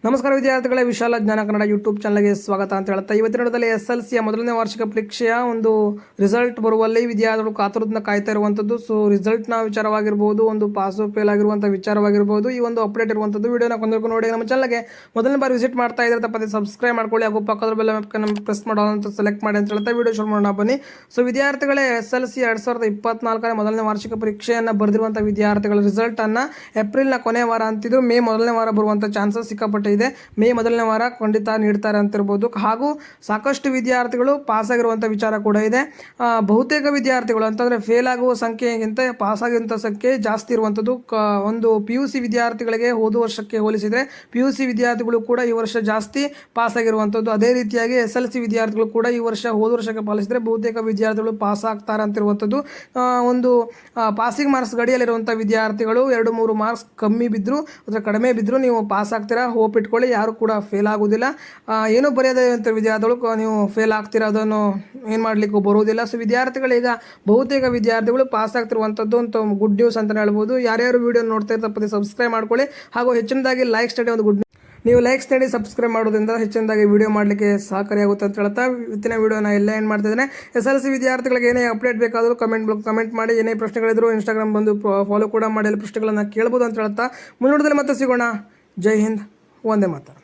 ನಮಸ್ಕಾರ ವಿದ್ಯಾರ್ಥಿಗಳೇ, ವಿಶಾಲ ಜ್ಞಾನ ಕನ್ನಡ ಯೂಟ್ಯೂಬ್ ಚಾನಲ್ಗೆ ಸ್ವಾಗತ ಅಂತ ಹೇಳ್ತಾ ಇವತ್ತಿನ ನೋಡದಲ್ಲಿ SLCಯ ಮೊದಲನೇ ವಾರ್ಷಿಕ ಪರೀಕ್ಷೆಯ ಒಂದು ರಿಸಲ್ಟ್ ಬರುವಲ್ಲಿ ವಿದ್ಯಾರ್ಥಿಗಳು ಕಾತುರದಿಂದ ಕಾಯ್ತಾ ಇರುವಂಥದ್ದು. ಸೊ ರಿಸಲ್ಟ್ನ ವಿಚಾರವಾಗಿರ್ಬೋದು, ಒಂದು ಪಾಸು ಫೇಲ್ ಆಗಿರುವಂಥ ವಿಚಾರವಾಗಿರ್ಬೋದು, ಈ ಒಂದು ಅಪ್ಡೇಟ್ ಇರುವಂಥದ್ದು ವಿಡಿಯೋನ ಕೊಂದರ್ಕೊಂಡು ನೋಡಿ. ನಮ್ಮ ಚಾನಲ್ಗೆ ಮೊದಲನೇ ಬಾರಿ ವಿಸಿಟ್ ಮಾಡ್ತಾ ಇದ್ರೆ ತಪ್ಪದೆ ಸಬ್ಸ್ಕ್ರೈಬ್ ಮಾಡ್ಕೊಳ್ಳಿ, ಹಾಗೂ ಪಕ್ಕದ ಬೆಲ್ ಐಕಾನ್ ಪ್ರೆಸ್ ಮಾಡೋದಂತ ಸೆಲೆಕ್ಟ್ ಮಾಡಿ ಅಂತ ಹೇಳ್ತಾ ವಿಡಿಯೋ ಶುರು ಮಾಡೋಣ ಬನ್ನಿ. ಸೊ ವಿದ್ಯಾರ್ಥಿಗಳೇ, SLC 2024ನೇ ಮೊದಲನೇ ವಾರ್ಷಿಕ ಪರೀಕ್ಷೆಯನ್ನು ಬರೆದಿರುವಂಥ ವಿದ್ಯಾರ್ಥಿಗಳ ರಿಸಲ್ಟನ್ನು ಏಪ್ರಿಲ್ನ ಕೊನೆ ವಾರ ಅಂತಿದ್ರು, ಮೇ ಮೊದಲನೇ ವಾರ ಬರುವಂಥ ಚಾನ್ಸಸ್ ಸಿಕ್ಕಾಪಟ್ಟೆ ಇದೆ. ಮೇ ಮೊದಲನೇ ವಾರ ಖಂಡಿತ ನೀಡ್ತಾರೆ ಅಂತಿರ್ಬೋದು. ಹಾಗೂ ಸಾಕಷ್ಟು ವಿದ್ಯಾರ್ಥಿಗಳು ಪಾಸ್ ಆಗಿರುವಂಥ ವಿಚಾರ ಕೂಡ ಇದೆ. ಬಹುತೇಕ ವಿದ್ಯಾರ್ಥಿಗಳು ಅಂತಂದರೆ ಫೇಲ್ ಆಗುವ ಸಂಖ್ಯೆಗಿಂತ ಪಾಸ್ ಆಗಿರುವಂಥ ಸಂಖ್ಯೆ ಜಾಸ್ತಿ ಇರುವಂಥದ್ದು. ಒಂದು PUC ವಿದ್ಯಾರ್ಥಿಗಳಿಗೆ ಹೋದ ವರ್ಷಕ್ಕೆ ಹೋಲಿಸಿದರೆ PUC ವಿದ್ಯಾರ್ಥಿಗಳು ಕೂಡ ಈ ವರ್ಷ ಜಾಸ್ತಿ ಪಾಸ್ ಆಗಿರುವಂಥದ್ದು. ಅದೇ ರೀತಿಯಾಗಿ SLC ವಿದ್ಯಾರ್ಥಿಗಳು ಕೂಡ ಈ ವರ್ಷ ಹೋದ ವರ್ಷಕ್ಕೆ ಪಾಲಿಸಿದರೆ ಬಹುತೇಕ ವಿದ್ಯಾರ್ಥಿಗಳು ಪಾಸ್ ಆಗ್ತಾರೆ ಅಂತಿರುವಂಥದ್ದು. ಒಂದು ಪಾಸಿಂಗ್ ಮಾರ್ಕ್ಸ್ ಗಡಿಯಲ್ಲಿರುವಂಥ ವಿದ್ಯಾರ್ಥಿಗಳು 2-3 ಮಾರ್ಕ್ಸ್ ಕಮ್ಮಿ ಬಿದ್ದರೂ ಅಥವಾ ಕಡಿಮೆ ಬಿದ್ದರೂ ನೀವು ಪಾಸ್ ಆಗ್ತೀರಾ, ಹೋಪ್ ಇಟ್ಕೊಳ್ಳಿ. ಯಾರು ಕೂಡ ಫೇಲ್ ಆಗೋದಿಲ್ಲ. ಏನೂ ಬರೆಯದೇ ಅಂತ ವಿದ್ಯಾರ್ಥಿಗಳು ನೀವು ಫೇಲ್ ಆಗ್ತೀರಾ, ಅದನ್ನು ಏನು ಮಾಡಲಿಕ್ಕೂ ಬರುವುದಿಲ್ಲ. ಸೊ ವಿದ್ಯಾರ್ಥಿಗಳೀಗ ಬಹುತೇಕ ವಿದ್ಯಾರ್ಥಿಗಳು ಪಾಸ್ ಆಗ್ತಿರುವಂಥದ್ದು ಅಂತ ಗುಡ್ ನ್ಯೂಸ್ ಅಂತಲೇ ಹೇಳ್ಬೋದು. ಯಾರ್ಯಾರು ವೀಡಿಯೋ ನೋಡ್ತಾ ಇರ್ತಾರೆ ಸಬ್ಸ್ಕ್ರೈಬ್ ಮಾಡ್ಕೊಳ್ಳಿ, ಹಾಗೂ ಹೆಚ್ಚಿನದಾಗಿ ಲೈಕ್ ಸ್ಟಡಿ ಒಂದು ಗುಡ್ ನೀವು ಲೈಕ್ಸ್ ನೀಡಿ ಸಬ್ಸ್ಕ್ರೈಬ್ ಮಾಡೋದ್ರಿಂದ ಹೆಚ್ಚಿನದಾಗಿ ವಿಡಿಯೋ ಮಾಡಲಿಕ್ಕೆ ಸಹಕಾರಿಯಾಗುತ್ತೆ ಅಂತ ಹೇಳ್ತಾ ಇವತ್ತಿನ ವಿಡಿಯೋನ ಎಲ್ಲ ಏನು ಮಾಡ್ತಿದ್ದೇನೆ. SLC ವಿದ್ಯಾರ್ಥಿಗಳಿಗೆ ಏನೇ ಅಪ್ಡೇಟ್ ಬೇಕಾದರೂ ಕಮೆಂಟ್ ಮಾಡಿ, ಏನೇ ಪ್ರಶ್ನೆಗಳಿದ್ರು ಇನ್ಸ್ಟಾಗ್ರಾಮ್ ಬಂದು ಫಾಲೋ ಕೂಡ ಮಾಡಿ ಪ್ರಶ್ನೆಗಳನ್ನು ಕೇಳ್ಬೋದು ಅಂತ ಹೇಳ್ತಾ ಮುಂದಿನದಲ್ಲಿ ಮತ್ತೆ ಸಿಗೋಣ. ಜೈ ಹಿಂದ್, ವಂದೇ ಮಾತರಂ.